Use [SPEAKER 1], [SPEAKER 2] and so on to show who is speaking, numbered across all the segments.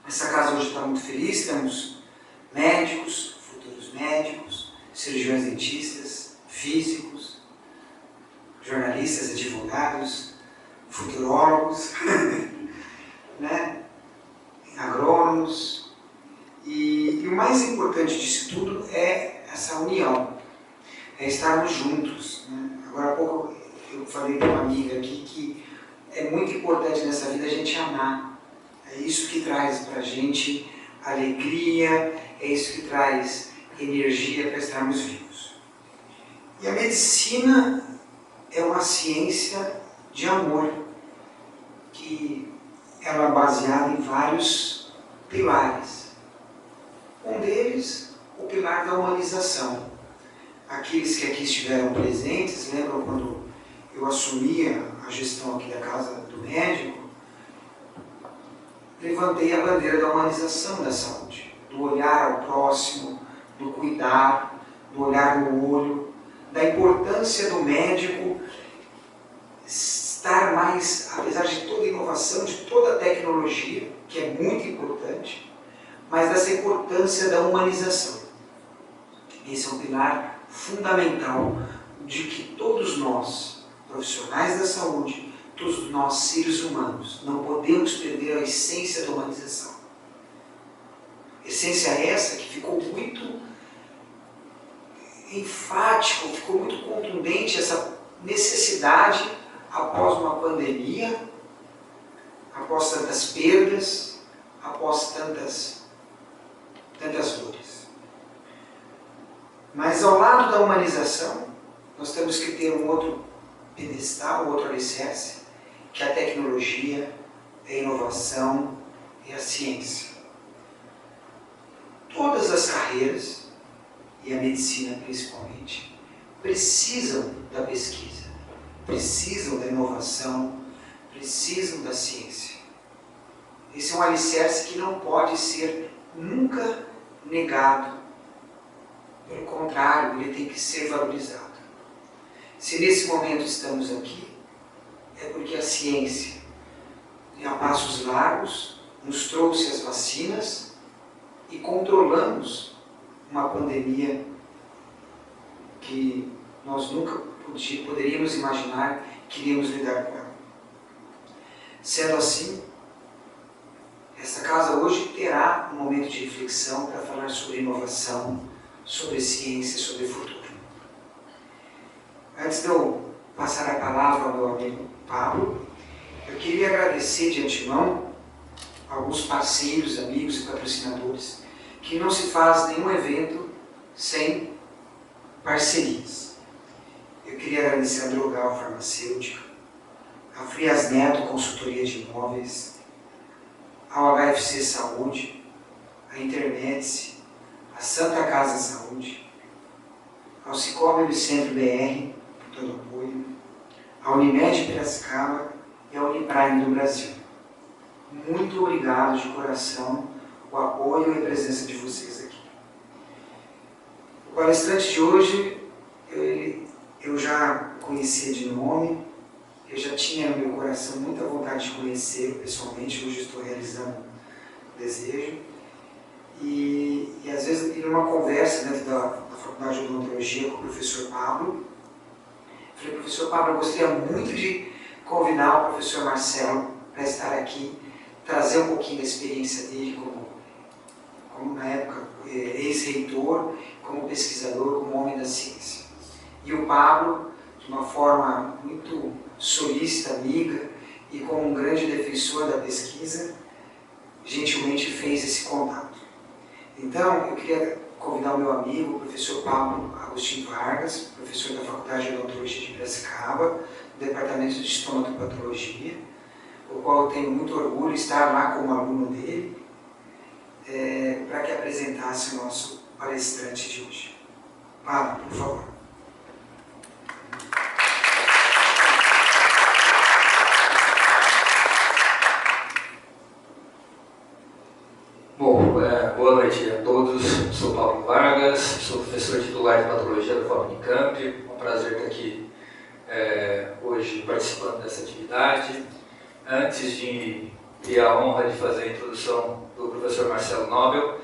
[SPEAKER 1] Essa casa hoje está muito feliz, temos médicos, futuros médicos, cirurgiões dentistas, físicos, jornalistas, advogados, futurólogos, né? Agrônomos. E o mais importante disso tudo é essa união, é estarmos juntos, né? Agora há pouco eu falei para uma amiga aqui que é muito importante nessa vida a gente amar. É isso que traz para a gente alegria, é isso que traz energia para estarmos vivos. E a medicina é uma ciência de amor, que ela é baseada em vários pilares. Um deles, o pilar da humanização. Aqueles que aqui estiveram presentes, lembram quando eu assumia a gestão aqui da casa do médico, levantei a bandeira da humanização da saúde, do olhar ao próximo, do cuidar, do olhar no olho, da importância do médico estar mais, apesar de toda a inovação, de toda a tecnologia, que é muito importante, mas dessa importância da humanização. Esse é um pilar fundamental de que todos nós, profissionais da saúde, todos nós, seres humanos, não podemos perder a essência da humanização. Essência essa que ficou muito enfático, ficou muito contundente, essa necessidade após uma pandemia, após tantas perdas, após tantas dores. Mas ao lado da humanização, nós temos que ter um outro pedestal, um outro alicerce, que é a tecnologia, a inovação e a ciência. Todas as carreiras, e a medicina principalmente, precisam da pesquisa, precisam da inovação, precisam da ciência. Esse é um alicerce que não pode ser nunca negado. Pelo contrário, ele tem que ser valorizado. Se nesse momento estamos aqui, é porque a ciência, a passos largos, nos trouxe as vacinas e controlamos uma pandemia que nós nunca poderíamos imaginar que iríamos lidar com ela. Sendo assim, essa casa hoje terá um momento de reflexão para falar sobre inovação, sobre ciência, sobre futuro. Antes de eu passar a palavra ao meu amigo Pablo, eu queria agradecer de antemão alguns parceiros, amigos e patrocinadores, que não se faz nenhum evento sem parcerias. Eu queria agradecer a Drogal Farmacêutica, a Frias Neto Consultoria de Imóveis, ao HFC Saúde, a Intermedice, a Santa Casa Saúde, ao Cicobi Unicentro BR, por todo o apoio, a Unimed Piracicaba e a Uniprime do Brasil. Muito obrigado de coração o apoio e a presença de vocês aqui. O palestrante de hoje, eu já conhecia de nome, eu já tinha no meu coração muita vontade de conhecê-lo pessoalmente, hoje estou realizando o desejo. E às vezes, em uma conversa dentro da Faculdade de Odontologia com o professor Pablo, eu falei, professor Pablo, eu gostaria muito de convidar o professor Marcelo para estar aqui, trazer um pouquinho da experiência dele como na época, ex-reitor, como pesquisador, como homem da ciência. E o Pablo, de uma forma muito solícita, amiga, e como um grande defensor da pesquisa, gentilmente fez esse contato. Então, eu queria convidar o meu amigo, o professor Pablo Agostinho Vargas, professor da Faculdade de Odontologia de Piracicaba, do Departamento de Estomatopatologia, o qual eu tenho muito orgulho de estar lá como aluno dele, para que apresentasse o nosso palestrante de hoje. Pablo, por favor.
[SPEAKER 2] Bom, boa noite a todos. Sou Pablo Vargas, sou professor titular de Patologia da Unicamp. É um prazer estar aqui hoje participando dessa atividade. Antes de ter a honra de fazer a introdução do professor Marcelo Nobel.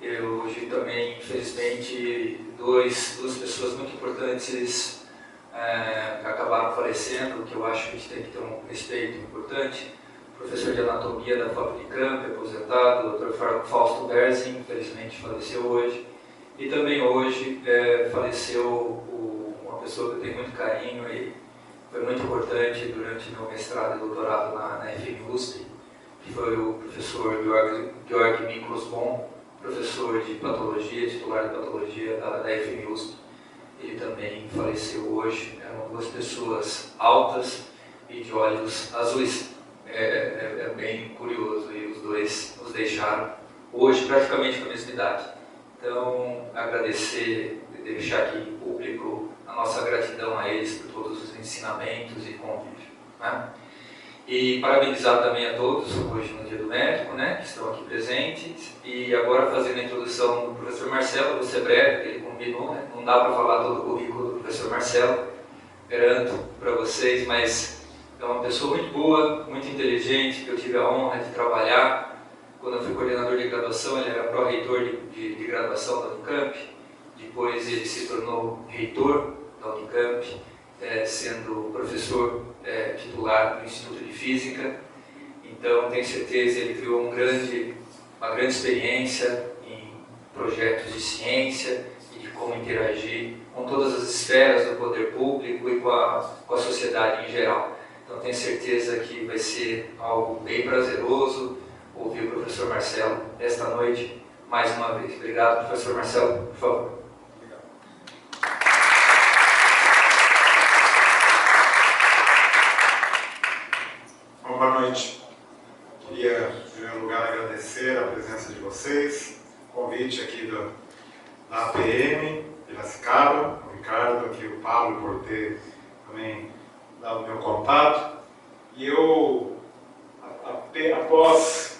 [SPEAKER 2] Eu hoje também, infelizmente, duas pessoas muito importantes acabaram falecendo, que eu acho que a gente tem que ter um respeito importante. O professor de anatomia da Unicamp, aposentado, o Dr. Fausto Berzin, infelizmente faleceu hoje. E também hoje faleceu uma pessoa que eu tenho muito carinho e foi muito importante durante meu mestrado e doutorado na FMUSP, que foi o professor Georg Miklos Bon, professor de patologia, titular de patologia da FMUSP. Ele também faleceu hoje. Eram duas pessoas altas e de olhos azuis. É bem curioso, e os dois nos deixaram hoje praticamente com a mesma idade. Então, agradecer, deixar aqui em público a nossa gratidão a eles por todos os ensinamentos e convívio, né? E parabenizar também a todos, hoje no Dia do Médico, né, que estão aqui presentes. E agora fazendo a introdução do professor Marcelo, vou ser breve, que ele combinou, né? Não dá para falar todo o currículo do professor Marcelo, garanto para vocês, mas é uma pessoa muito boa, muito inteligente, que eu tive a honra de trabalhar. Quando eu fui coordenador de graduação, ele era pró-reitor de graduação da Unicamp. Depois ele se tornou reitor da Unicamp, sendo professor titular do Instituto de Física. Então, tenho certeza, ele criou uma grande experiência em projetos de ciência e de como interagir com todas as esferas do poder público e com a sociedade em geral. Então, tenho certeza que vai ser algo bem prazeroso ouvir o professor Marcelo esta noite, mais uma vez. Obrigado, professor Marcelo, por favor.
[SPEAKER 3] Boa noite. Queria, em primeiro lugar, agradecer a presença de vocês, o convite aqui da APM, de Piracicaba, o Ricardo, aqui o Pablo, por ter também dado o meu contato. E eu, após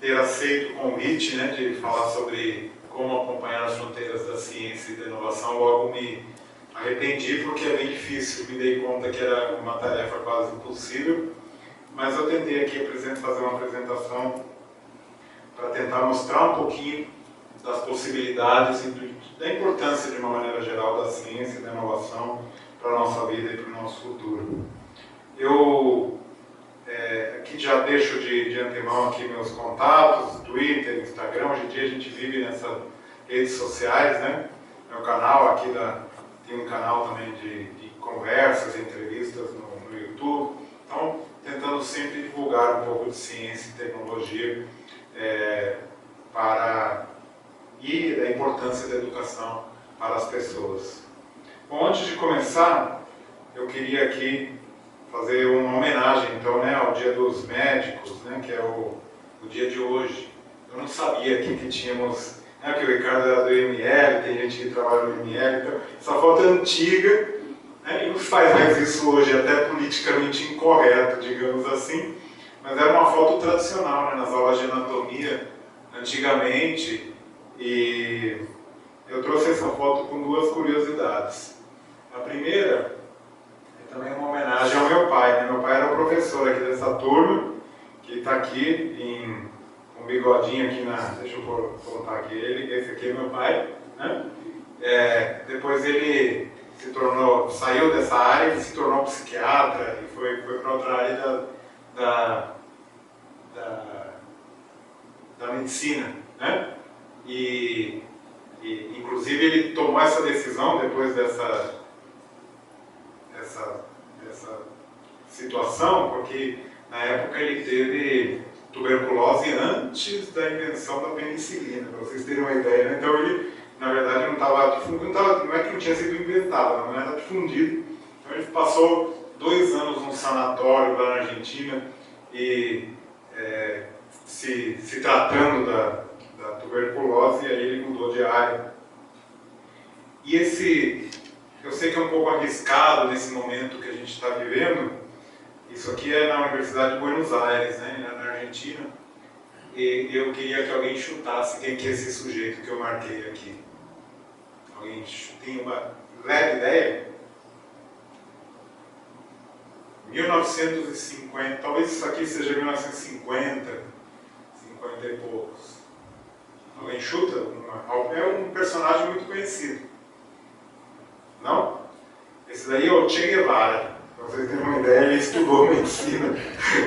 [SPEAKER 3] ter aceito o convite, né, de falar sobre como acompanhar as fronteiras da ciência e da inovação, logo me arrependi, porque é bem difícil, me dei conta que era uma tarefa quase impossível. Mas eu tentei aqui fazer uma apresentação para tentar mostrar um pouquinho das possibilidades e da importância, de uma maneira geral, da ciência e da inovação para a nossa vida e para o nosso futuro. Eu aqui já deixo de antemão aqui meus contatos, Twitter, Instagram. Hoje em dia a gente vive nessas redes sociais, né? Meu canal aqui tem um canal também de conversas, entrevistas no YouTube. Então, tentando sempre divulgar um pouco de ciência e tecnologia e da importância da educação para as pessoas. Bom, antes de começar, eu queria aqui fazer uma homenagem, então, né, ao Dia dos Médicos, né, que é o dia de hoje. Eu não sabia aqui que tínhamos, né, que o Ricardo era do IML, tem gente que trabalha no IML, então essa foto é antiga, né, e não faz mais isso hoje, até politicamente incorreto, digamos assim, mas era uma foto tradicional, né, nas aulas de anatomia, antigamente, e eu trouxe essa foto com duas curiosidades. A primeira é também uma homenagem ao meu pai, né? Meu pai era o professor aqui dessa turma, que está aqui com um bigodinho aqui deixa eu contar aqui ele, esse aqui é meu pai, né? Depois ele saiu dessa área e se tornou psiquiatra e foi para outra área da medicina, né? E inclusive ele tomou essa decisão depois dessa situação, porque na época ele teve tuberculose antes da invenção da penicilina, para vocês terem uma ideia, né? Então ele, na verdade, não é que não tinha sido inventado, não era difundido. Então ele passou 2 anos num sanatório lá na Argentina e se tratando da tuberculose, e aí ele mudou de área. E eu sei que é um pouco arriscado nesse momento que a gente está vivendo. Isso aqui é na Universidade de Buenos Aires, né, na Argentina. E eu queria que alguém chutasse quem que é esse sujeito que eu marquei aqui. Alguém tem uma leve ideia? 1950, talvez isso aqui seja 1950, 50 e poucos. Alguém chuta? É um personagem muito conhecido. Não? Esse daí é o Che Guevara. Pra vocês terem uma ideia, ele estudou medicina.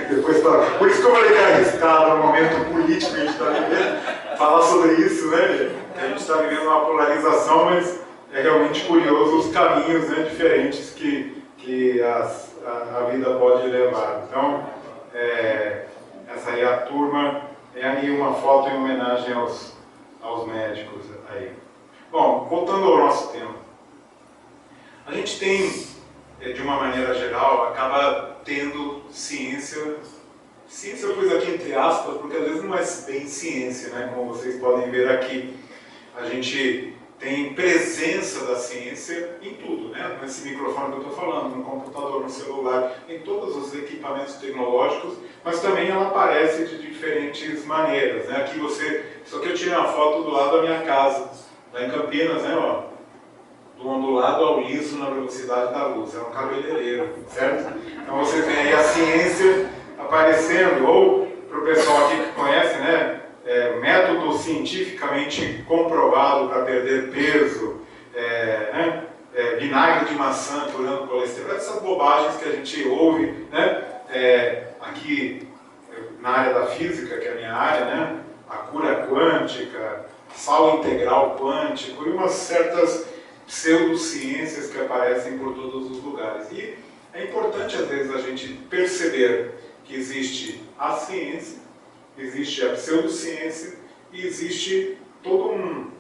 [SPEAKER 3] Depois, por isso que eu falei que é arriscado no momento político que a gente está vivendo, falar sobre isso, né? A gente está vivendo uma polarização, mas é realmente curioso os caminhos, né, diferentes que a vida pode levar. Então, essa aí é a turma, é aí uma foto em homenagem aos médicos aí. Bom, voltando ao nosso tema. A gente tem, de uma maneira geral, acaba tendo ciência eu pus aqui entre aspas, porque às vezes não é bem ciência, né? Como vocês podem ver aqui. A gente tem presença da ciência em tudo, né? Nesse microfone que eu estou falando, no computador, no celular, em todos os equipamentos tecnológicos, mas também ela aparece de diferentes maneiras, né? Aqui isso aqui eu tirei uma foto do lado da minha casa, lá em Campinas, né? Ó, do ondulado ao liso na velocidade da luz, é um cabeleireiro, certo? Então vocês veem aí a ciência aparecendo, ou para o pessoal aqui que conhece, né? Método cientificamente comprovado para perder peso, vinagre de maçã curando colesterol, essas bobagens que a gente ouve, né? Aqui na área da física, que é a minha área, né? A cura quântica, sal integral quântico e umas certas pseudociências que aparecem por todos os lugares. E é importante às vezes a gente perceber que existe a ciência, existe a pseudociência e existe todo um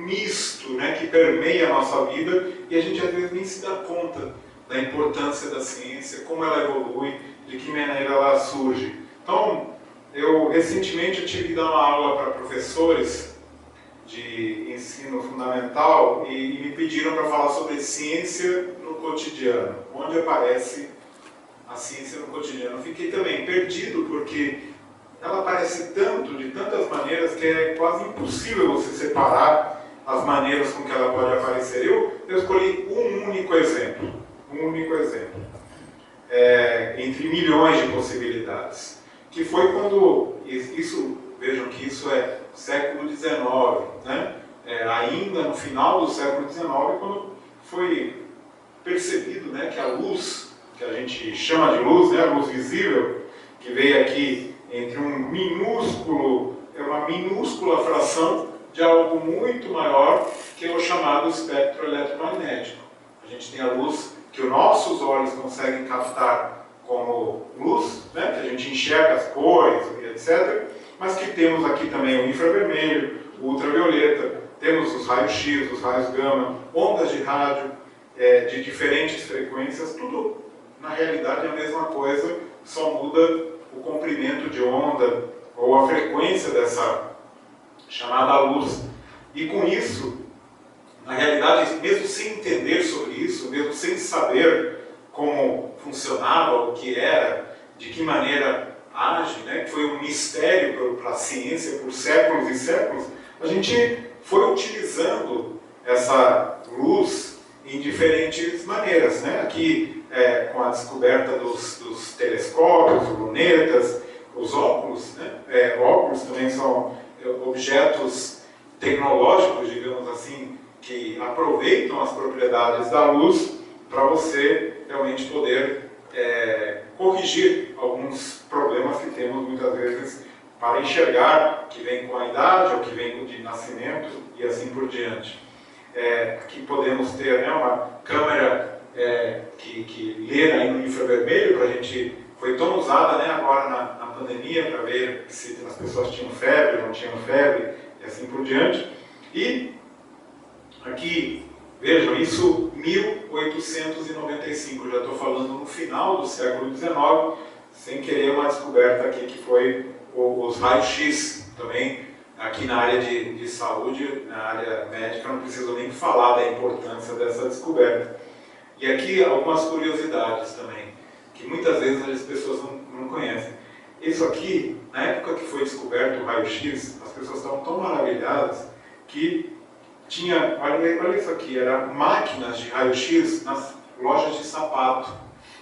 [SPEAKER 3] misto, né, que permeia a nossa vida e a gente às vezes nem se dá conta da importância da ciência, como ela evolui, de que maneira ela surge. Então, recentemente eu tive que dar uma aula para professores de ensino fundamental e me pediram para falar sobre ciência no cotidiano, onde aparece a ciência no cotidiano. Eu fiquei também perdido, porque ela aparece tanto, de tantas maneiras, que é quase impossível você separar as maneiras com que ela pode aparecer. Eu escolhi um único exemplo, entre milhões de possibilidades, que foi quando, vejam que isso é século XIX, né? Ainda no final do século XIX, quando foi percebido, né, que a luz, que a gente chama de luz, né, a luz visível, que veio aqui entre uma minúscula fração de algo muito maior, que é o chamado espectro eletromagnético. A gente tem a luz que os nossos olhos conseguem captar como luz, né, que a gente enxerga as cores, etc., mas que temos aqui também o infravermelho, o ultravioleta, temos os raios-x, os raios gama, ondas de rádio de diferentes frequências, tudo na realidade é a mesma coisa, só muda o comprimento de onda ou a frequência dessa chamada luz. E com isso, na realidade, mesmo sem entender sobre isso, mesmo sem saber como funcionava, o que era, de que maneira age, né, que foi um mistério para a ciência por séculos e séculos, a gente foi utilizando essa luz em diferentes maneiras, né? Aqui, com a descoberta dos telescópios, lunetas, os óculos, né? Óculos também são objetos tecnológicos, digamos assim, que aproveitam as propriedades da luz para você realmente poder corrigir alguns problemas que temos muitas vezes para enxergar, que vem com a idade ou que vem de nascimento e assim por diante. Aqui podemos ter, né, uma câmera que lê aí no infravermelho, para a gente, foi tão usada, né, agora na pandemia, para ver se as pessoas tinham febre, não tinham febre e assim por diante. E aqui, vejam, isso 1895, já estou falando no final do século XIX, sem querer uma descoberta aqui que foi os raios-x também. Aqui na área de saúde, na área médica, não preciso nem falar da importância dessa descoberta. E aqui algumas curiosidades também, que muitas vezes as pessoas não conhecem. Isso aqui, na época que foi descoberto o raio-x, as pessoas estavam tão maravilhadas que tinha, olha isso aqui, era máquinas de raio-x nas lojas de sapato,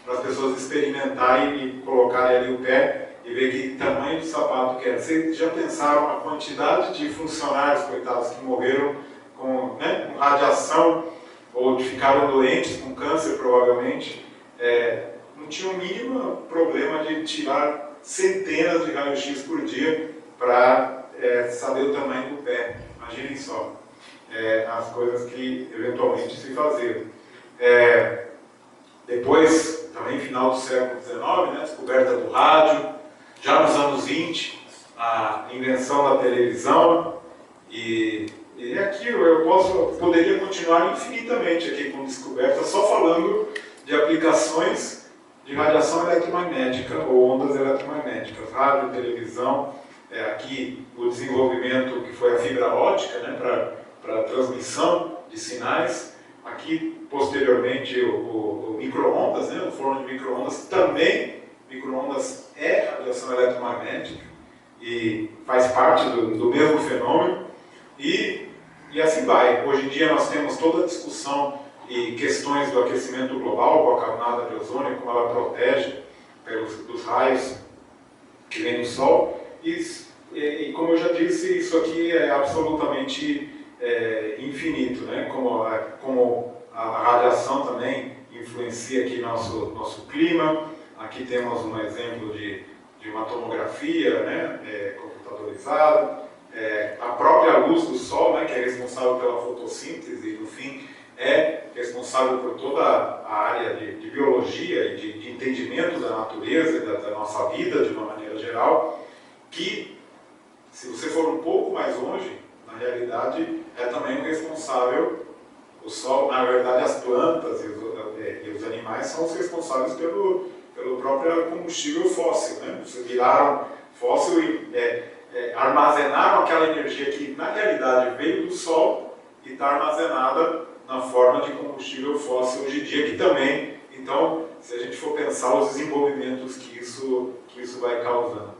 [SPEAKER 3] para as pessoas experimentarem e colocarem ali o pé e ver que tamanho de sapato que era. Vocês já pensaram a quantidade de funcionários, coitados, que morreram com, né, com radiação ou que ficaram doentes com câncer, provavelmente? Não tinha o mínimo problema de tirar centenas de raio-x por dia para saber o tamanho do pé. Imaginem só as coisas que eventualmente se faziam. Depois, também final do século XIX, né, descoberta do rádio, já nos anos 20, a invenção da televisão, e aqui eu poderia continuar infinitamente aqui com descobertas, só falando de aplicações de radiação eletromagnética ou ondas eletromagnéticas, rádio, televisão, aqui o desenvolvimento que foi a fibra óptica, né, para transmissão de sinais, aqui posteriormente o micro-ondas, né, o forno de micro-ondas também, micro-ondas é radiação eletromagnética e faz parte do mesmo fenômeno, e assim vai. Hoje em dia nós temos toda a discussão e questões do aquecimento global, com a camada de ozônio, como ela protege dos raios que vêm do Sol, e como eu já disse, isso aqui é absolutamente infinito, né? Como a radiação também influencia aqui nosso clima. Aqui temos um exemplo de uma tomografia, né, computadorizada, a própria luz do Sol, né, que é responsável pela fotossíntese e, no fim, é responsável por toda a área de biologia e de entendimento da natureza e da nossa vida, de uma maneira geral, que, se você for um pouco mais longe, na realidade, é também o responsável, o Sol, na verdade, as plantas e os animais são os responsáveis pelo próprio combustível fóssil, né? Vocês viraram fóssil e armazenaram aquela energia que, na realidade, veio do Sol e está armazenada na forma de combustível fóssil hoje em dia, que também, então, se a gente for pensar os desenvolvimentos que isso vai causando.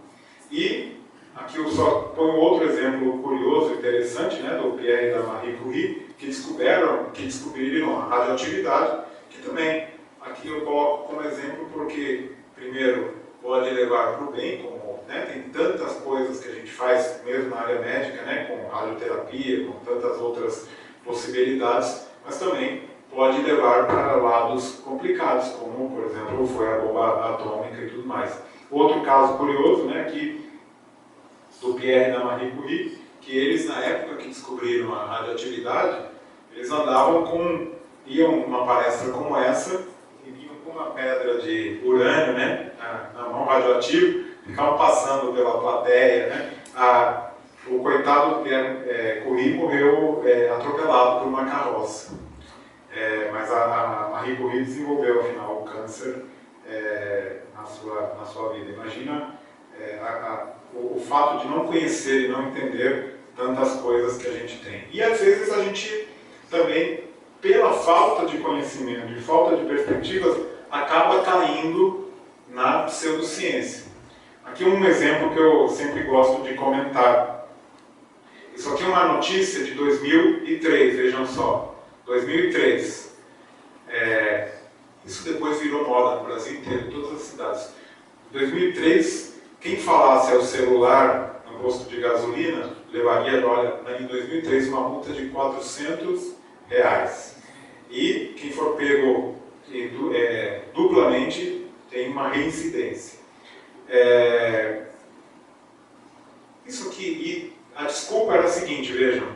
[SPEAKER 3] E aqui eu só ponho outro exemplo curioso, interessante, né, do Pierre e da Marie Curie, que descobriram a radioatividade, que também aqui eu coloco como exemplo porque, primeiro, pode levar para o bem, como, né, tem tantas coisas que a gente faz, mesmo na área médica, né, com radioterapia, com tantas outras possibilidades, mas também pode levar para lados complicados, como, por exemplo, foi a bomba atômica e tudo mais. Outro caso curioso, né, aqui, do Pierre e da Marie Curie, que eles, na época que descobriram a radioatividade, eles iam numa palestra como essa, e vinham com uma pedra de urânio, né, na mão radioativo, ficavam passando pela plateia, né, o coitado do Pierre Curie morreu atropelado por uma carroça. Mas a Marie Curie desenvolveu, afinal, o câncer na sua vida. Imagina o fato de não conhecer e não entender tantas coisas que a gente tem. E às vezes a gente também, pela falta de conhecimento e falta de perspectivas, acaba caindo na pseudociência. Aqui um exemplo que eu sempre gosto de comentar. Isso aqui é uma notícia de 2003, vejam só. 2003. Isso depois virou moda no Brasil inteiro, em todas as cidades. Em 2003, quem falasse ao celular no posto de gasolina, levaria, olha, em 2003, uma multa de R$400. E quem for pego duplamente, tem uma reincidência. Isso aqui, e a desculpa era a seguinte, vejam,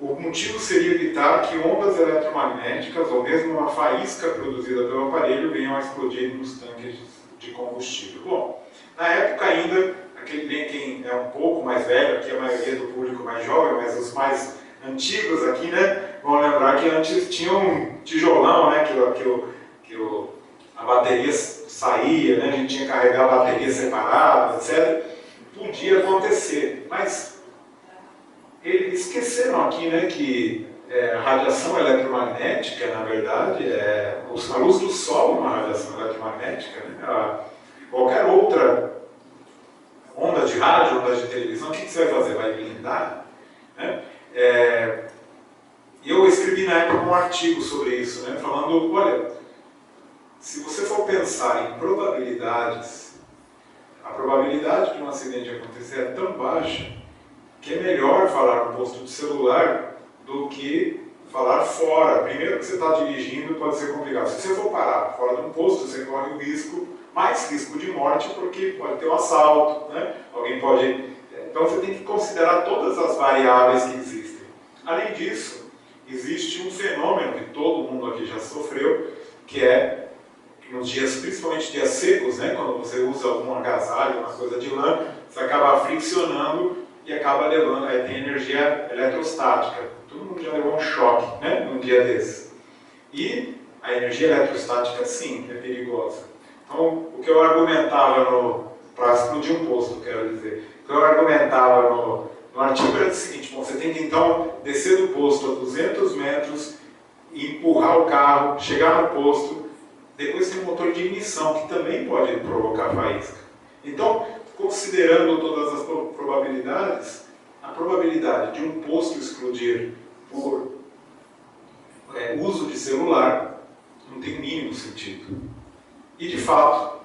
[SPEAKER 3] o motivo seria evitar que ondas eletromagnéticas ou mesmo uma faísca produzida pelo aparelho venham a explodir nos tanques de combustível. Bom, na época ainda, quem é um pouco mais velho, aqui a maioria do público mais jovem, mas os mais antigos aqui, né, vão lembrar que antes tinha um tijolão, né, que a bateria saía, né, a gente tinha que carregar a bateria separada, etc. Podia acontecer, mas eles esqueceram aqui, né, que a radiação eletromagnética, na verdade, a luz do Sol é uma radiação eletromagnética, né? Qualquer outra onda de rádio, onda de televisão, o que você vai fazer? Vai blindar? Né? escrevi na época um artigo sobre isso, né, falando, olha, se você for pensar em probabilidades, a probabilidade de um acidente acontecer é tão baixa que é melhor falar no posto de celular do que falar fora. Primeiro que você está dirigindo pode ser complicado. Se você for parar fora de um posto, você corre o risco, mais risco de morte, porque pode ter um assalto, né? Alguém pode... Então você tem que considerar todas as variáveis que existem. Além disso, existe um fenômeno que todo mundo aqui já sofreu, que é nos dias, principalmente dias secos, né? Quando você usa algum agasalho, uma coisa de lã, você acaba friccionando e acaba levando, aí tem energia eletrostática. Todo mundo já levou um choque, né, num dia desse. E a energia eletrostática, sim, é perigosa. Então, o que eu argumentava para explodir um posto, quero dizer, o que eu argumentava no artigo era o seguinte, bom, você tem que então descer do posto a 200 metros, empurrar o carro, chegar no posto, depois tem um motor de ignição, que também pode provocar faísca. Então, considerando todas as probabilidades, a probabilidade de um posto explodir por uso de celular não tem o mínimo sentido. E, de fato,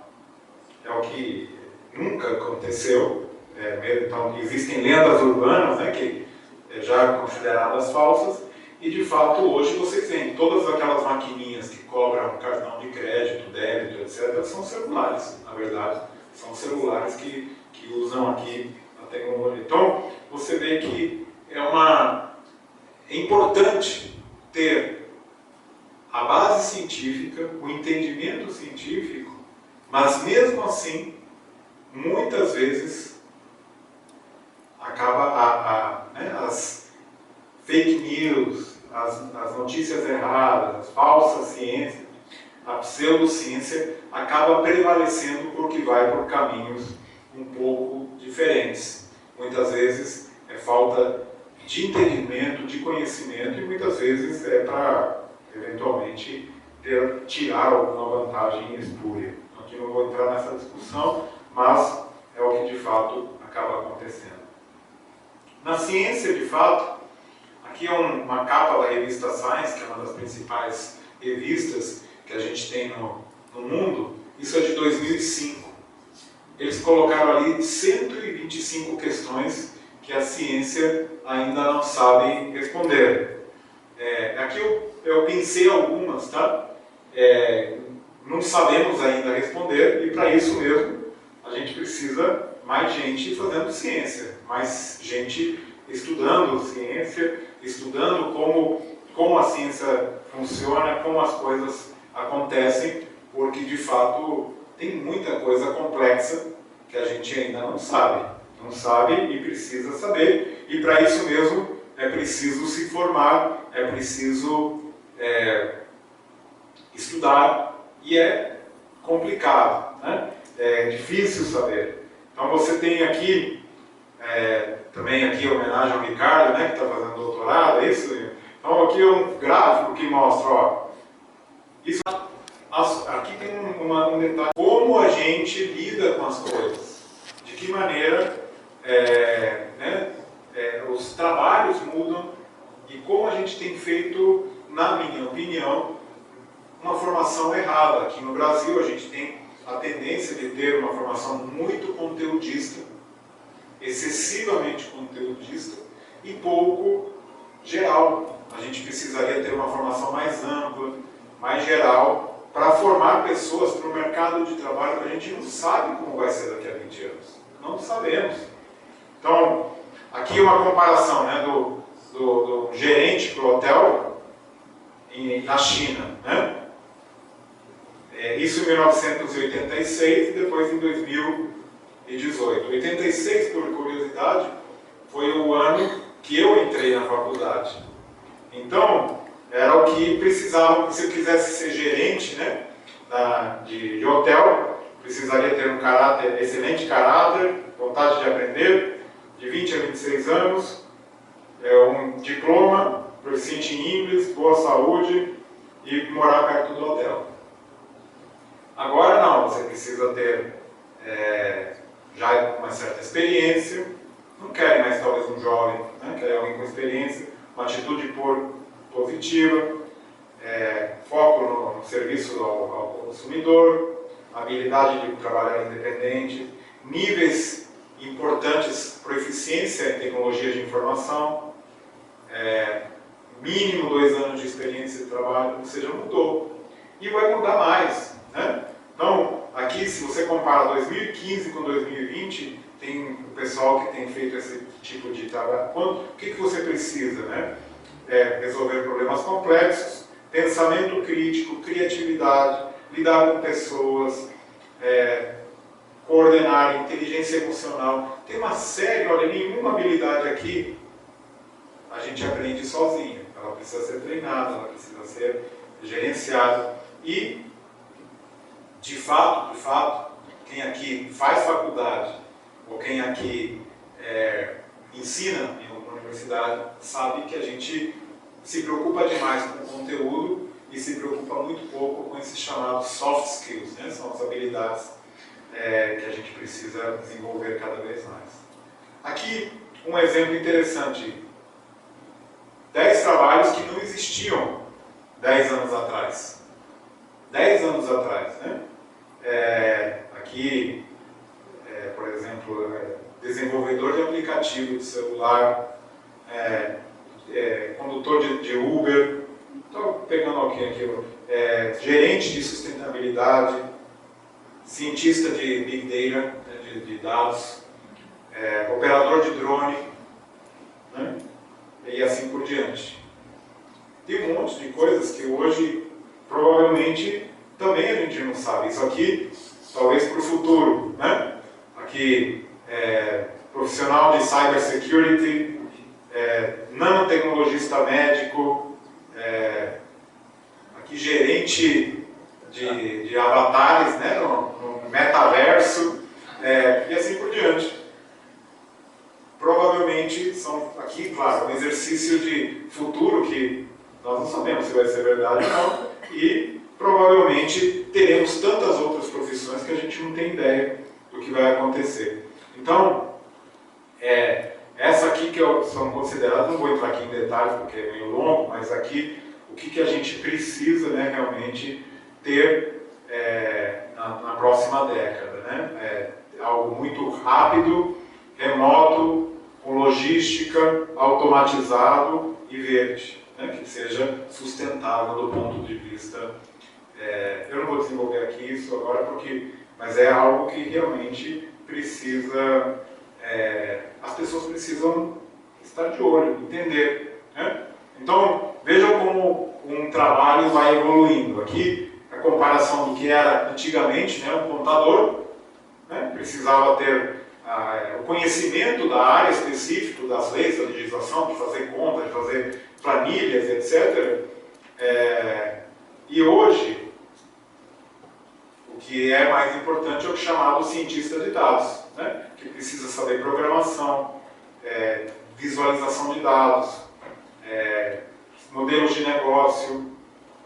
[SPEAKER 3] é o que nunca aconteceu. Então, existem lendas urbanas, né, que já consideradas falsas, e, de fato, hoje vocês veem todas aquelas maquininhas que cobram cartão de crédito, débito, etc., são celulares, na verdade. São celulares que usam aqui a tecnologia. Então, você vê que é importante ter a base científica, o entendimento científico, mas mesmo assim, muitas vezes, acaba as fake news, as notícias erradas, as falsas ciências, a pseudociência acaba prevalecendo porque vai por caminhos um pouco diferentes. Muitas vezes é falta de entendimento, de conhecimento, e muitas vezes é para, eventualmente, tirar alguma vantagem espúria. Aqui não vou entrar nessa discussão, mas é o que de fato acaba acontecendo. Na ciência, de fato, aqui é uma capa da revista Science, que é uma das principais revistas que a gente tem no mundo. Isso é de 2005. Eles colocaram ali 125 questões que a ciência ainda não sabe responder. Aqui eu pensei algumas, tá? Não sabemos ainda responder, e para isso mesmo a gente precisa mais gente fazendo ciência, mais gente estudando ciência, estudando como a ciência funciona, como as coisas acontecem, porque de fato tem muita coisa complexa que a gente ainda não sabe e precisa saber, e para isso mesmo é preciso se formar, é preciso estudar, e é complicado, né? É difícil saber. Então você tem aqui, também aqui homenagem ao Ricardo, né, que está fazendo doutorado, é isso? Então aqui é um gráfico que mostra, ó, isso, aqui tem um detalhe, como a gente lida com as coisas, de que maneira os trabalhos mudam e como a gente tem feito, na minha opinião, uma formação errada. Aqui no Brasil a gente tem a tendência de ter uma formação muito conteudista, excessivamente conteudista e pouco geral. A gente precisaria ter uma formação mais ampla, mais geral, para formar pessoas para o mercado de trabalho que a gente não sabe como vai ser daqui a 20 anos. Não sabemos. Então, aqui uma comparação, né, do gerente para o hotel na China, né? Isso em 1986 e depois em 2018. 86, por curiosidade, foi o ano que eu entrei na faculdade. Então, era o que precisava, se eu quisesse ser gerente, né, de hotel, precisaria ter um caráter, excelente caráter, vontade de aprender, de 20 a 26 anos, um diploma, proficiente em inglês, boa saúde e morar perto do hotel. Agora não, você precisa ter já uma certa experiência, não querem mais talvez um jovem, né? Querem alguém com experiência, uma atitude por positiva, foco no serviço ao consumidor, habilidade de trabalhar independente, níveis importantes para eficiência em tecnologia de informação, mínimo 2 anos de experiência de trabalho, ou seja, mudou. E vai mudar mais, né? Então, aqui, se você compara 2015 com 2020, tem o pessoal que tem feito esse tipo de trabalho. O que você precisa, né? Resolver problemas complexos, pensamento crítico, criatividade, lidar com pessoas, coordenar, inteligência emocional. Tem uma série, olha, nenhuma habilidade aqui a gente aprende sozinho. Ela precisa ser treinada, ela precisa ser gerenciada. E, de fato, quem aqui faz faculdade, ou quem aqui ensina em alguma universidade, sabe que a gente se preocupa demais com o conteúdo e se preocupa muito pouco com esses chamados soft skills, né? São as habilidades que a gente precisa desenvolver cada vez mais. Aqui, um exemplo interessante. 10 trabalhos que não existiam 10 anos atrás. 10 anos atrás, né? Aqui, por exemplo, desenvolvedor de aplicativo de celular, condutor de Uber, estou pegando alguém aqui, gerente de sustentabilidade, cientista de Big Data, de dados, operador de drone, né? E assim por diante. Tem um monte de coisas que hoje, provavelmente, também a gente não sabe. Isso aqui, talvez para o futuro, né? Aqui, profissional de cybersecurity, nanotecnologista médico, aqui gerente de avatares, né? No metaverso, e assim por diante. Provavelmente são aqui, claro, um exercício de futuro que nós não sabemos se vai ser verdade ou não, e provavelmente teremos tantas outras profissões que a gente não tem ideia do que vai acontecer. Então, essa aqui que são consideradas, não vou entrar aqui em detalhes porque é meio longo, mas aqui o que a gente precisa, né, realmente ter na próxima década, né? Algo muito rápido, remoto, com logística, automatizado e verde, né? Que seja sustentável do ponto de vista. Eu não vou desenvolver aqui isso agora, mas é algo que realmente precisa, as pessoas precisam estar de olho, entender, né? Então, vejam como um trabalho vai evoluindo. Aqui, a comparação do que era antigamente, né? Um contador, né? Precisava ter o conhecimento da área específica, das leis, da legislação, de fazer contas, de fazer planilhas, etc. E hoje, o que é mais importante é o chamado cientista de dados, né? Que precisa saber programação, visualização de dados, modelos de negócio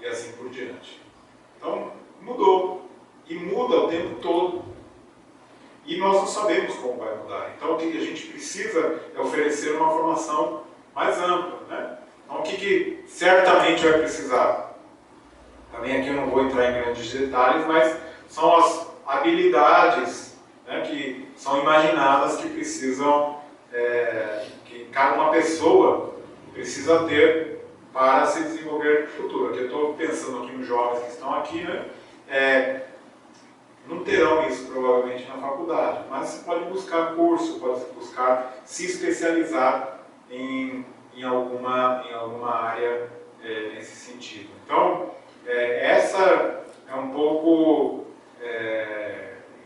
[SPEAKER 3] e assim por diante. Então, mudou. E muda o tempo todo. E nós não sabemos como vai mudar. Então, o que a gente precisa é oferecer uma formação mais ampla, né? Então, o que certamente vai precisar? Também aqui eu não vou entrar em grandes detalhes, mas são as habilidades, né, que são imaginadas que precisam, que cada uma pessoa precisa ter para se desenvolver no futuro. Aqui eu estou pensando aqui nos jovens que estão aqui, né? Não terão isso provavelmente na faculdade, mas você pode buscar curso, pode buscar se especializar em alguma área nesse sentido. Então, essa é um pouco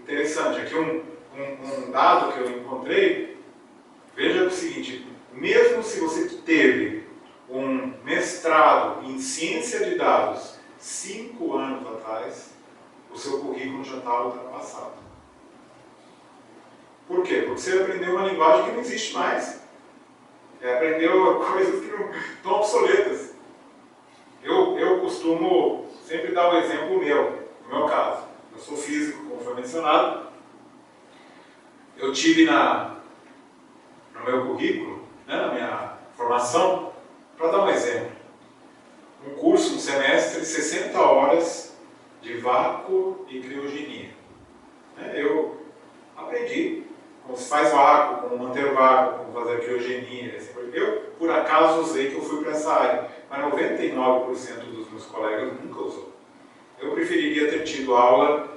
[SPEAKER 3] interessante. Aqui um dado que eu encontrei, veja o seguinte, mesmo se você teve um mestrado em ciência de dados 5 anos atrás, o seu currículo já está ultrapassado. Por quê? Porque você aprendeu uma linguagem que não existe mais. Aprendeu coisas que não estão obsoletas. Eu costumo sempre dar um exemplo meu, no meu caso. Eu sou físico, como foi mencionado. Eu tive no meu currículo, né, na minha formação, para dar um exemplo, 60 horas de vácuo e criogenia. Eu aprendi como se faz vácuo, como manter vácuo, como fazer criogenia. Eu, por acaso, usei que eu fui para essa área, mas 99% dos meus colegas nunca usou. Eu preferiria ter tido aula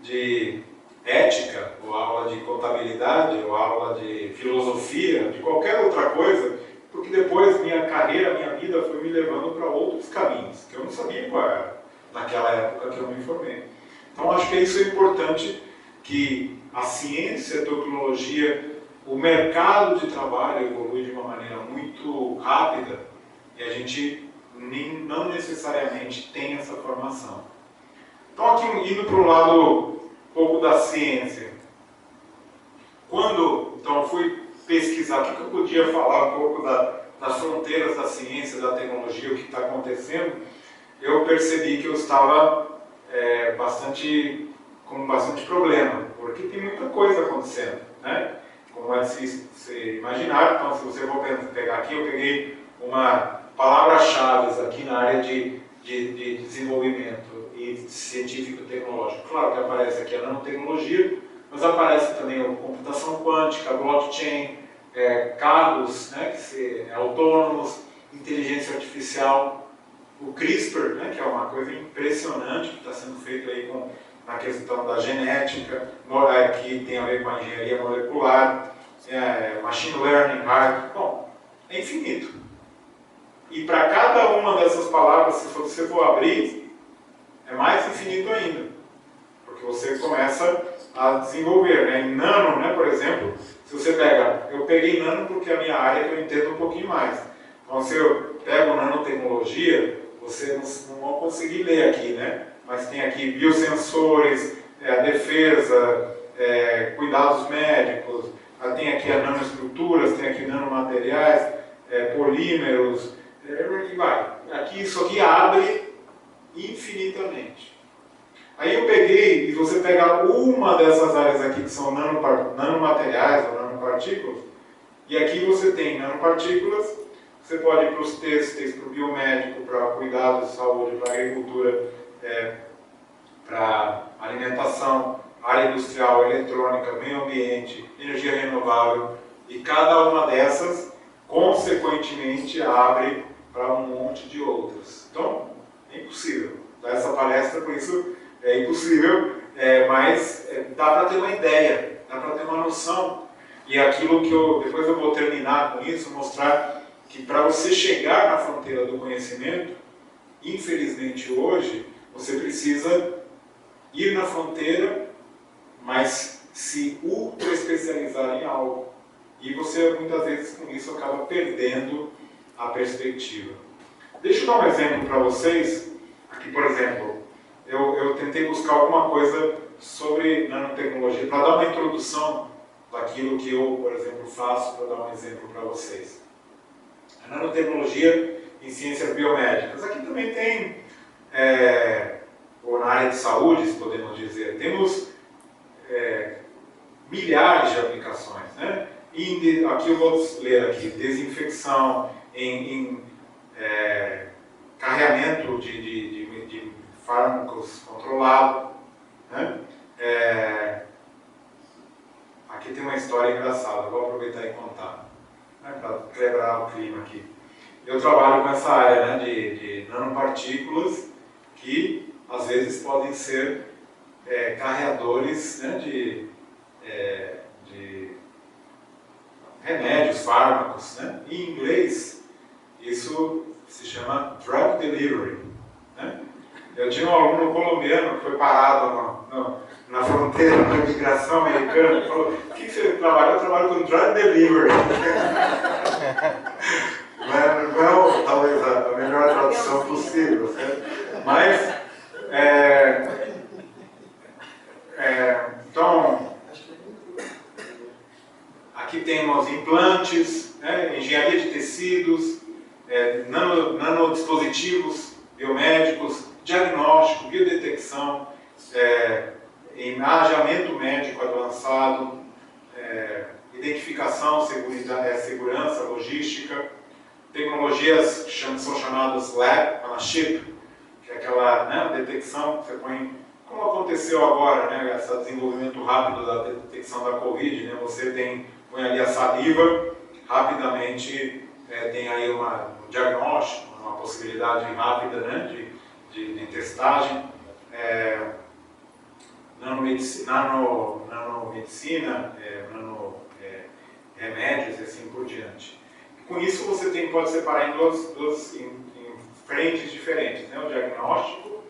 [SPEAKER 3] de ética, ou aula de contabilidade, ou aula de filosofia, de qualquer outra coisa, porque depois minha carreira, minha vida foi me levando para outros caminhos, que eu não sabia qual era, naquela época que eu me formei. Então acho que isso é importante, que a ciência, a tecnologia, o mercado de trabalho evolui de uma maneira muito rápida e a gente não necessariamente tem essa formação. Então aqui indo para o lado um pouco da ciência. Então eu fui pesquisar o que eu podia falar um pouco das fronteiras da ciência, da tecnologia, o que está acontecendo, eu percebi que eu estava com bastante problema, porque tem muita coisa acontecendo, né? Como é de se imaginar. Então, se você for pegar aqui, eu peguei uma palavra-chave aqui na área de desenvolvimento e científico-tecnológico. Claro que aparece aqui a nanotecnologia, mas aparece também a computação quântica, blockchain, carros, né, autônomos, inteligência artificial, o CRISPR, né, que é uma coisa impressionante que está sendo feito aí na questão da genética, que tem a ver com a engenharia molecular, machine learning, bom, é infinito. E para cada uma dessas palavras, se você for abrir, é mais infinito ainda, porque você começa a desenvolver, né? Em nano, né, por exemplo, se você pega, eu peguei nano porque é a minha área que eu entendo um pouquinho mais. Então, se eu pego nanotecnologia, você não vai conseguir ler aqui, né? Mas tem aqui biosensores, a defesa, cuidados médicos, tem aqui as nanoestruturas, tem aqui nanomateriais, polímeros, e vai. Isso aqui abre infinitamente. Aí eu peguei, e você pega uma dessas áreas aqui que são nanomateriais ou nanopartículas, e aqui você tem nanopartículas, você pode ir para os têxteis, para o biomédico, para cuidados de saúde, para agricultura, para alimentação, área industrial, eletrônica, meio ambiente, energia renovável, e cada uma dessas, consequentemente, abre para um monte de outras. Então, é impossível dar essa palestra, por isso é impossível, mas dá para ter uma ideia, dá para ter uma noção. E aquilo que depois eu vou terminar com isso, mostrar que para você chegar na fronteira do conhecimento, infelizmente hoje, você precisa ir na fronteira, mas se ultra especializar em algo. E você, muitas vezes, com isso, acaba perdendo a perspectiva. Deixa eu dar um exemplo para vocês. Aqui, por exemplo, eu tentei buscar alguma coisa sobre nanotecnologia, para dar uma introdução daquilo que eu, por exemplo, faço, para dar um exemplo para vocês. A nanotecnologia em ciências biomédicas. Aqui também tem, ou na área de saúde, se podemos dizer, temos milhares de aplicações, né? Aqui eu vou ler aqui, desinfecção, em carreamento de fármacos controlado, né? Aqui tem uma história engraçada, vou aproveitar e contar, né, para quebrar o clima aqui. Eu trabalho com essa área, né, de nanopartículas que às vezes podem ser carreadores, né, de remédios, fármacos, né? Em inglês, isso se chama drug delivery, né? Eu tinha um aluno colombiano que foi parado na fronteira da imigração americana e falou: o que você trabalha? Eu trabalho com drug delivery. Não é talvez a melhor tradução possível, certo? Mas, então, aqui temos implantes, né, engenharia de tecidos, nanodispositivos biomédicos, diagnóstico, biodetecção, imageamento médico avançado, identificação, segurança, logística, tecnologias que são chamadas lab on a chip, que que é aquela, né, detecção que você põe, como aconteceu agora, né, esse desenvolvimento rápido da detecção da Covid, né, você põe ali a saliva, rapidamente tem aí um diagnóstico, uma possibilidade rápida, né, de testagem, nanomedicina, remédios e assim por diante. E com isso você pode separar em em frentes diferentes, né? O diagnóstico,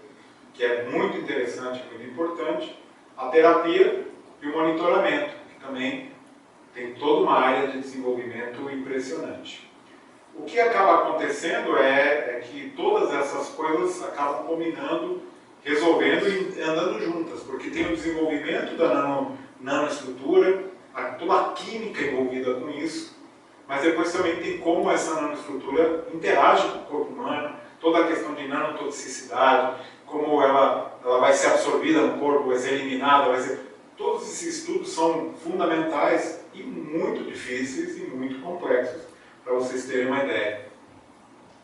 [SPEAKER 3] que é muito interessante, muito importante, a terapia e o monitoramento, que também tem toda uma área de desenvolvimento impressionante. O que acaba acontecendo é que todas essas coisas acabam combinando, resolvendo e andando juntas, porque tem o desenvolvimento da nanoestrutura, toda a química envolvida com isso, mas depois também tem como essa nanoestrutura interage com o corpo humano, toda a questão de nanotoxicidade, como ela vai ser absorvida no corpo, vai ser eliminada, todos esses estudos são fundamentais e muito difíceis e muito complexos, para vocês terem uma ideia.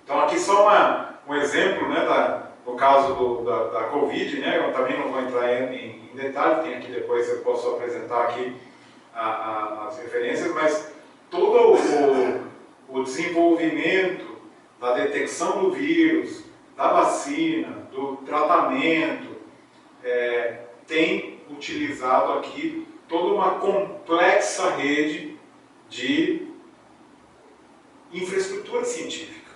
[SPEAKER 3] Então aqui só um exemplo, né, no caso da Covid, né, eu também não vou entrar em detalhe, tem aqui depois, eu posso apresentar aqui as referências, mas todo o desenvolvimento da detecção do vírus, da vacina, do tratamento, tem utilizado aqui toda uma complexa rede de infraestrutura científica.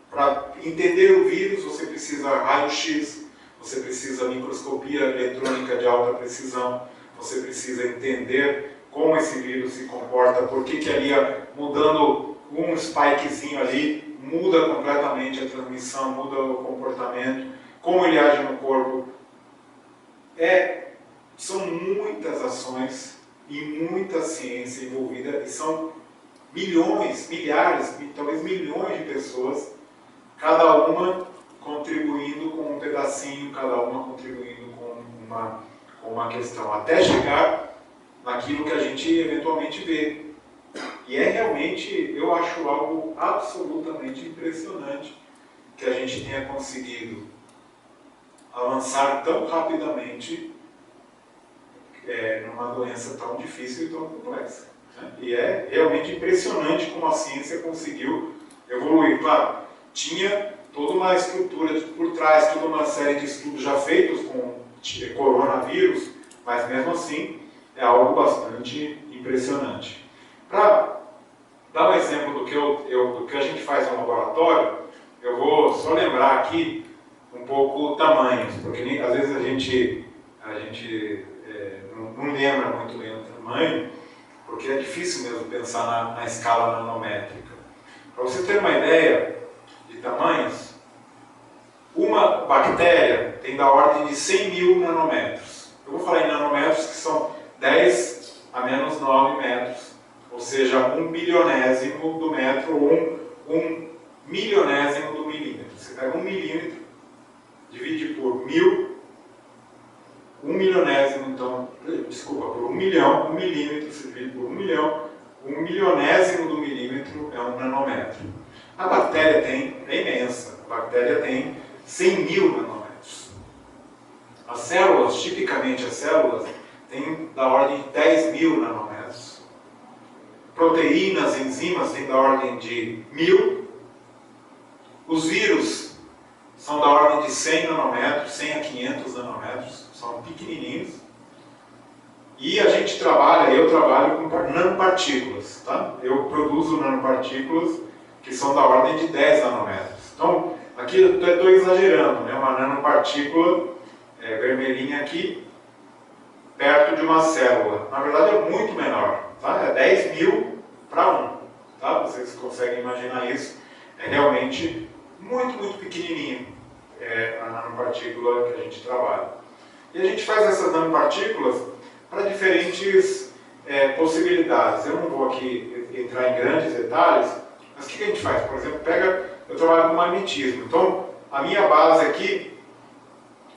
[SPEAKER 3] Para entender o vírus, você precisa raio-x, você precisa microscopia eletrônica de alta precisão, você precisa entender como esse vírus se comporta, por que ali, mudando um spikezinho ali, muda completamente a transmissão, muda o comportamento, como ele age no corpo. São muitas ações e muita ciência envolvida, e são milhões, milhares, talvez milhões de pessoas, cada uma contribuindo com um pedacinho, cada uma contribuindo com uma questão, até chegar naquilo que a gente eventualmente vê. E realmente, eu acho algo absolutamente impressionante que a gente tenha conseguido avançar tão rapidamente numa doença tão difícil e tão complexa. Né? E é realmente impressionante como a ciência conseguiu evoluir. Claro, tinha toda uma estrutura por trás, toda uma série de estudos já feitos com coronavírus, mas mesmo assim é algo bastante impressionante. Para dar um exemplo do que a gente faz no laboratório, eu vou só lembrar aqui um pouco tamanhos, porque às vezes a gente não lembra muito bem o tamanho, porque é difícil mesmo pensar na escala nanométrica. Para você ter uma ideia de tamanhos, uma bactéria tem da ordem de 100 mil nanômetros. Eu vou falar em nanômetros, que são 10 a menos 9 metros, ou seja, 1/1000º do metro ou 1/1000º do milímetro. Você pega 1 milímetro, divide por 1000, 1/1000º, então, desculpa, por 1 milhão, 1 milímetro, se divide por 1 milhão, 1/1000º do milímetro é um nanômetro. A bactéria é imensa, a bactéria tem 100 mil nanômetros. As células, tipicamente as células, têm da ordem de 10 mil nanômetros. Proteínas, enzimas têm da ordem de 1000. Os vírus são da ordem de 100 nanômetros, 100 a 500 nanômetros, são pequenininhos. E a gente trabalha, eu trabalho com nanopartículas, tá? Eu produzo nanopartículas que são da ordem de 10 nanômetros. Então, aqui eu estou exagerando, né? Uma nanopartícula vermelhinha aqui, perto de uma célula. Na verdade é muito menor, tá? É 10 mil para 1, tá? Vocês conseguem imaginar isso? É realmente muito, muito pequenininho a nanopartícula que a gente trabalha. E a gente faz essas nanopartículas para diferentes possibilidades. Eu não vou aqui entrar em grandes detalhes, mas o que a gente faz? Por exemplo, eu trabalho com magnetismo. Então, a minha base aqui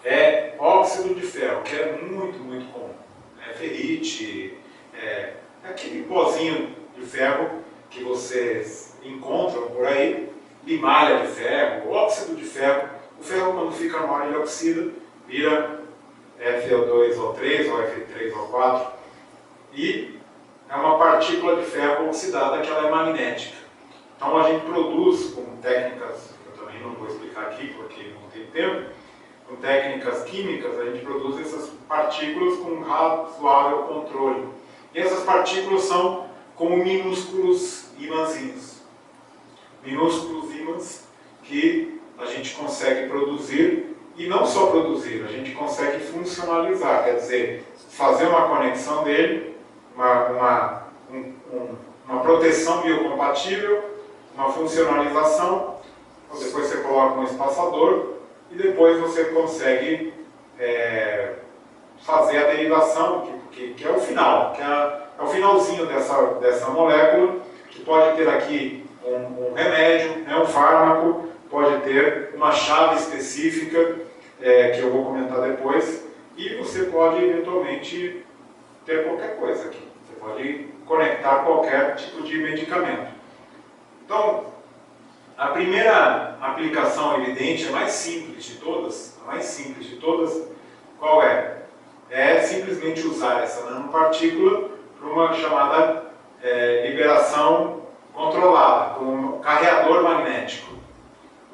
[SPEAKER 3] é óxido de ferro, que é muito, muito comum. Ferrite, aquele pozinho de ferro que vocês encontram por aí, limalha de ferro, óxido de ferro. O ferro, quando fica no ar, ele oxida, vira FeO2O3 ou Fe3O4 e é uma partícula de ferro oxidada que ela é magnética. Então a gente produz com técnicas, eu também não vou explicar aqui porque não tem tempo, com técnicas químicas a gente produz essas partículas com um razoável controle. E essas partículas são como minúsculos ímãzinhos. Minúsculos ímãs que a gente consegue produzir, e não só produzir, a gente consegue funcionalizar, quer dizer, fazer uma conexão dele, uma proteção biocompatível, uma funcionalização, depois você coloca um espaçador e depois você consegue fazer a derivação, que é o final, que é o finalzinho dessa molécula, que pode ter aqui um remédio, né, um fármaco, pode ter uma chave específica, que eu vou comentar depois, e você pode eventualmente ter qualquer coisa aqui. Você pode conectar qualquer tipo de medicamento. Então, a primeira aplicação evidente, a mais simples de todas, qual é? É simplesmente usar essa nanopartícula para uma chamada liberação controlada, como um carreador magnético.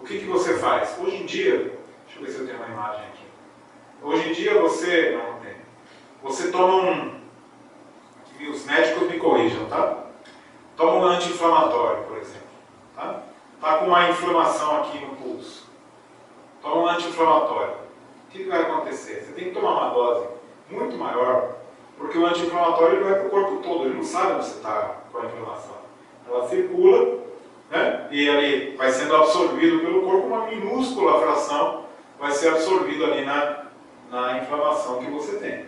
[SPEAKER 3] O que você faz? Hoje em dia, deixa eu ver se eu tenho uma imagem aqui. Hoje em dia você, não tem, você toma aqui os médicos me corrijam, tá? Toma um anti-inflamatório, por exemplo, tá? Tá com uma inflamação aqui no pulso. Toma um anti-inflamatório. O que vai acontecer? Você tem que tomar uma dose muito maior, porque o anti-inflamatório vai para o corpo todo, ele não sabe onde você está com a inflamação. Ela circula, né? E ali vai sendo absorvido pelo corpo, uma minúscula fração vai ser absorvido ali na inflamação que você tem,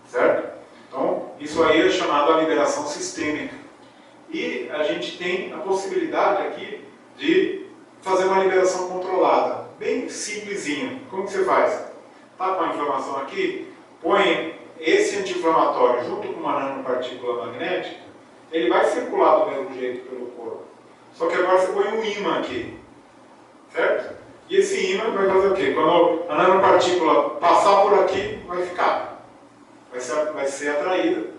[SPEAKER 3] certo? Então, isso aí é chamado a liberação sistêmica. E a gente tem a possibilidade aqui de fazer uma liberação controlada, bem simplesinho. Como que você faz? Está com a inflamação aqui, põe esse anti-inflamatório junto com uma nanopartícula magnética, ele vai circular do mesmo jeito pelo corpo. Só que agora você põe um ímã aqui, certo? E esse ímã vai fazer o quê? Quando a nanopartícula passar por aqui, vai ficar. Vai ser atraída.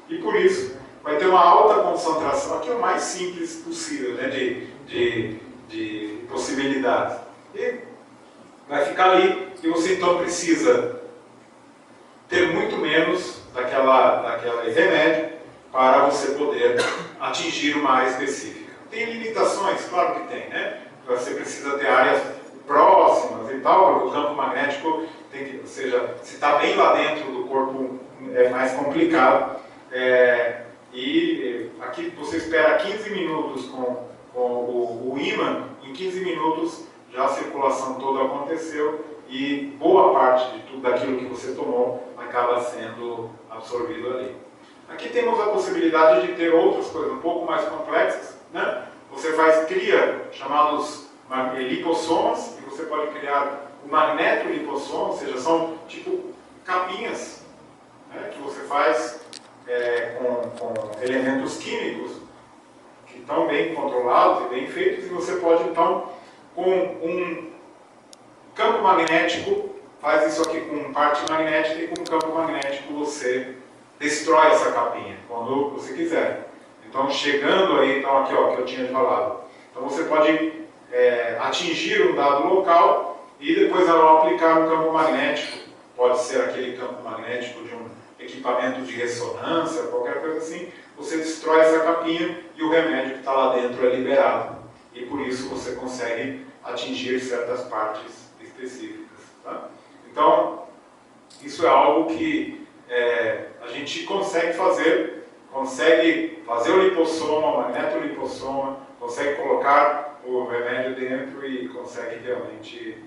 [SPEAKER 3] E por isso, vai ter uma alta concentração, aqui é o mais simples possível, né, de possibilidades. E vai ficar ali, e você então precisa ter muito menos daquele remédio para você poder atingir uma área específica. Tem limitações? Claro que tem, né? Você precisa ter áreas próximas e tal, porque o campo magnético tem que, ou seja, se está bem lá dentro do corpo é mais complicado. E aqui você espera 15 minutos com o ímã, em 15 minutos já a circulação toda aconteceu e boa parte de tudo daquilo que você tomou acaba sendo absorvido ali. Aqui temos a possibilidade de ter outras coisas um pouco mais complexas, né? Você cria chamados lipossomas, e você pode criar o magnetolipossoma, ou seja, são tipo capinhas, né, que você faz com elementos químicos que estão bem controlados e bem feitos, e você pode então, com um campo magnético, faz isso aqui com parte magnética, e com um campo magnético você destrói essa capinha quando você quiser. Então, chegando aí, então aqui ó, que eu tinha falado, então você pode atingir um dado local e depois ao aplicar um campo magnético, pode ser aquele campo magnético de um equipamento de ressonância, qualquer coisa assim, você destrói essa capinha e o remédio que está lá dentro é liberado. E por isso você consegue atingir certas partes específicas. Tá? Então, isso é algo que a gente consegue fazer o lipossoma, o magnetolipossoma, consegue colocar o remédio dentro e consegue realmente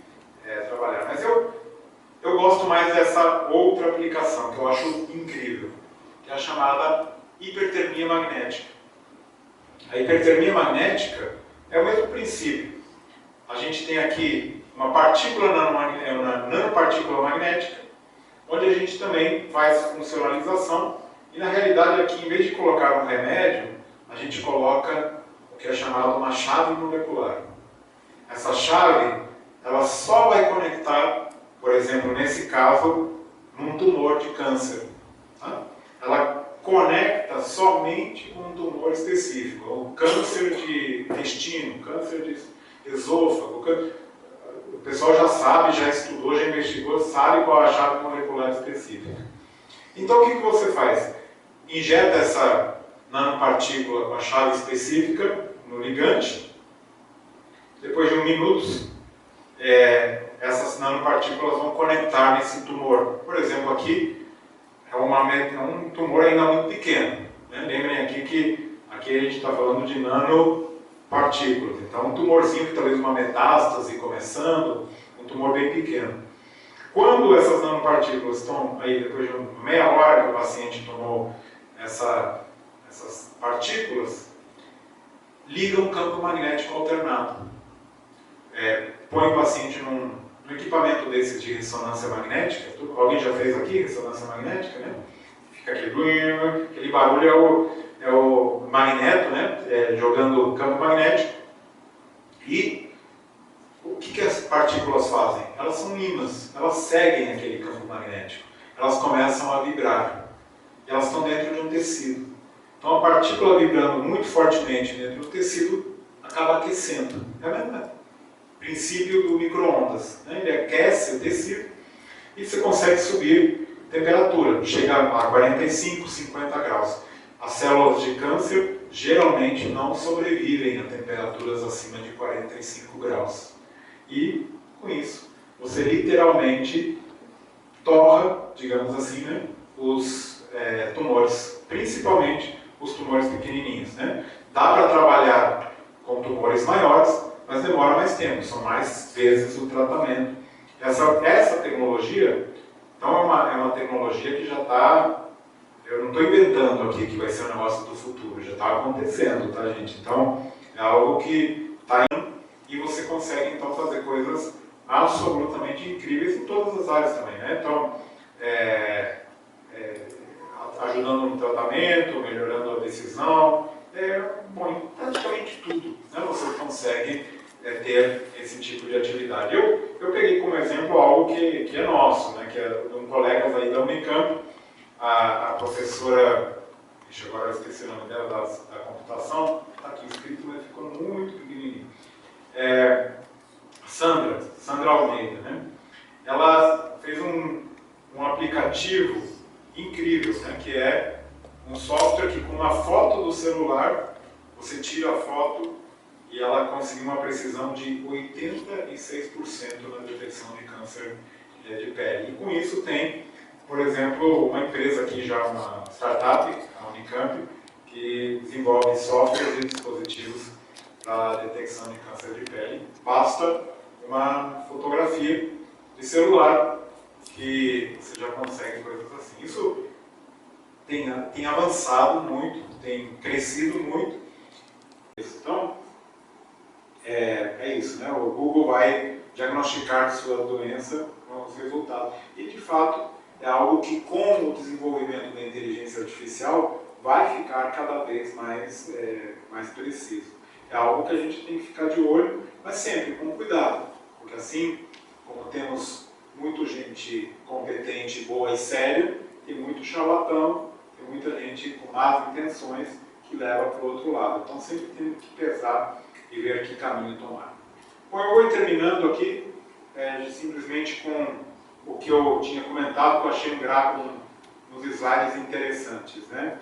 [SPEAKER 3] trabalhar. Mas eu gosto mais dessa outra aplicação, que eu acho incrível, que é a chamada hipertermia magnética. A hipertermia magnética é o mesmo princípio. A gente tem aqui uma nanopartícula magnética, onde a gente também faz funcionalização, e na realidade aqui, em vez de colocar um remédio, a gente coloca o que é chamado uma chave molecular. Essa chave, ela só vai conectar caso, num tumor de câncer. Tá? Ela conecta somente com um tumor específico, o câncer de intestino, câncer de esôfago. O pessoal já sabe, já estudou, já investigou, sabe qual é a chave molecular específica. Então o que você faz? Injeta essa nanopartícula com a chave específica no ligante. Depois de 1 minuto, essas nanopartículas vão conectar nesse tumor. Por exemplo, aqui é um tumor ainda muito pequeno. Né? Lembrem aqui que aqui a gente está falando de nanopartículas. Então, um tumorzinho que talvez uma metástase começando, um tumor bem pequeno. Quando essas nanopartículas estão aí, depois de meia hora que o paciente tomou essas partículas, liga um campo magnético alternado. Põe o paciente num equipamento desses de ressonância magnética. Alguém já fez aqui ressonância magnética, né? Fica aquele barulho é o magneto, né? Jogando campo magnético. E o que as partículas fazem? Elas são ímãs, elas seguem aquele campo magnético. Elas começam a vibrar. E elas estão dentro de um tecido. Então a partícula vibrando muito fortemente dentro do tecido acaba aquecendo. É o mesmo princípio do micro-ondas. Né? Ele aquece o tecido e você consegue subir temperatura, chega a 45, 50 graus. As células de câncer geralmente não sobrevivem a temperaturas acima de 45 graus. E, com isso, você literalmente torra, digamos assim, né, os tumores, principalmente os tumores pequenininhos. Né? Dá para trabalhar com tumores maiores, mas demora mais tempo, são mais vezes o tratamento. Essa tecnologia, então, é uma tecnologia que já está, eu não estou inventando aqui que vai ser um negócio do futuro, já está acontecendo, tá, gente? Então, é algo que está indo e você consegue, então, fazer coisas absolutamente incríveis em todas as áreas também, né? Então, ajudando no tratamento, melhorando a decisão, bom, em praticamente tudo, né, você consegue ter esse tipo de atividade. Eu peguei como exemplo algo que é nosso, né, que é de um colega aí da Unicamp, a professora, deixa agora eu esqueci o nome dela, da computação, está aqui escrito, mas ficou muito pequenininho. Sandra Almeida, né? Ela fez um aplicativo incrível, né, que é um software que com uma foto do celular, você tira a foto e ela conseguiu uma precisão de 86% na detecção de câncer de pele. E com isso tem, por exemplo, uma empresa aqui já, uma startup, a Unicamp, que desenvolve softwares e dispositivos para detecção de câncer de pele. Basta uma fotografia de celular que você já consegue coisas assim. Isso tem avançado muito, tem crescido muito. Então, é isso, né? O Google vai diagnosticar sua doença com os resultados. E, de fato, é algo que, com o desenvolvimento da inteligência artificial, vai ficar cada vez mais preciso. É algo que a gente tem que ficar de olho, mas sempre com cuidado, porque assim, como temos muita gente competente, boa e séria, tem muito charlatão, tem muita gente com más intenções que leva para o outro lado. Então sempre temos que pesar e ver que caminho tomar. Bom, eu vou terminando aqui simplesmente com o que eu tinha comentado, que eu achei um gráfico nos slides interessantes, né?